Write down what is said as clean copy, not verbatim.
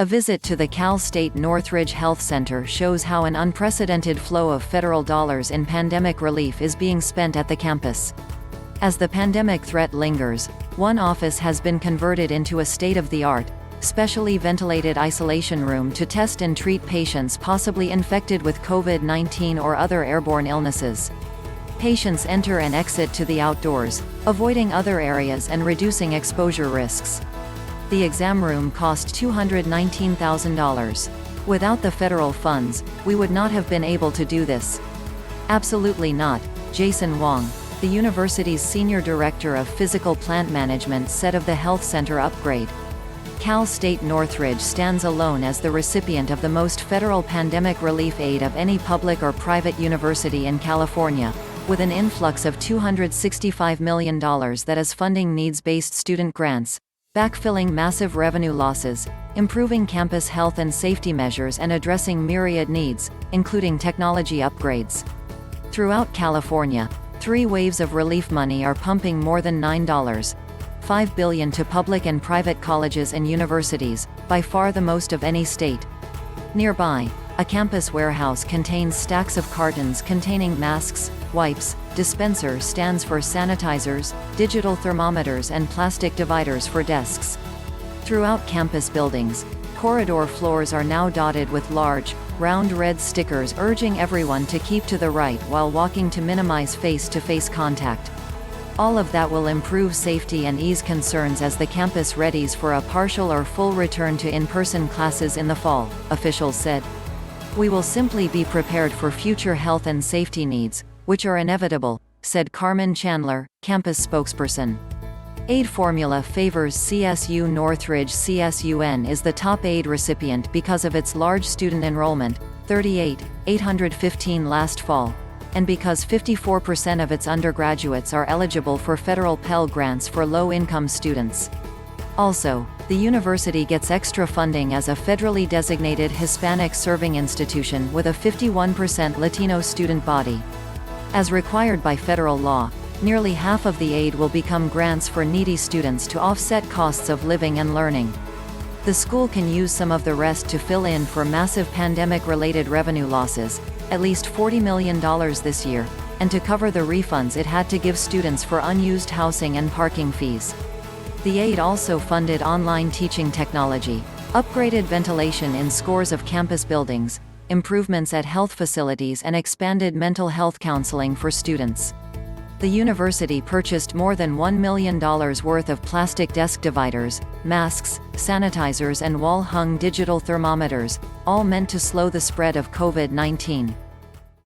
A visit to the Cal State Northridge Health Center shows how an unprecedented flow of federal dollars in pandemic relief is being spent at the campus. As the pandemic threat lingers, one office has been converted into a state-of-the-art, specially ventilated isolation room to test and treat patients possibly infected with COVID-19 or other airborne illnesses. Patients enter and exit to the outdoors, avoiding other areas and reducing exposure risks. The exam room cost $219,000. Without the federal funds, we would not have been able to do this. Absolutely not, Jason Wang, the university's senior director of physical plant management, said of the health center upgrade. Cal State Northridge stands alone as the recipient of the most federal pandemic relief aid of any public or private university in California, with an influx of $265 million that is funding needs-based student grants, backfilling massive revenue losses, improving campus health and safety measures, and addressing myriad needs, including technology upgrades. Throughout California, 3 waves of relief money are pumping more than $9.5 billion to public and private colleges and universities, by far the most of any state. Nearby, a campus warehouse contains stacks of cartons containing masks, wipes, dispenser stands for sanitizers, digital thermometers, and plastic dividers for desks. Throughout campus buildings, corridor floors are now dotted with large, round red stickers urging everyone to keep to the right while walking to minimize face-to-face contact. All of that will improve safety and ease concerns as the campus readies for a partial or full return to in-person classes in the fall, officials said. We will simply be prepared for future health and safety needs, which are inevitable, said Carmen Chandler, campus spokesperson. Aid formula favors CSU NorthridgeCSUN is the top aid recipient because of its large student enrollment, 38,815 last fall, and because 54% of its undergraduates are eligible for federal Pell Grants for low-income students. Also, the university gets extra funding as a federally designated Hispanic-serving institution with a 51% Latino student body. As required by federal law, nearly half of the aid will become grants for needy students to offset costs of living and learning. The school can use some of the rest to fill in for massive pandemic-related revenue losses, at least $40 million this year, and to cover the refunds it had to give students for unused housing and parking fees. The aid also funded online teaching technology, upgraded ventilation in scores of campus buildings, improvements at health facilities, and expanded mental health counseling for students. The university purchased more than $1 million worth of plastic desk dividers, masks, sanitizers, and wall-hung digital thermometers, all meant to slow the spread of COVID-19.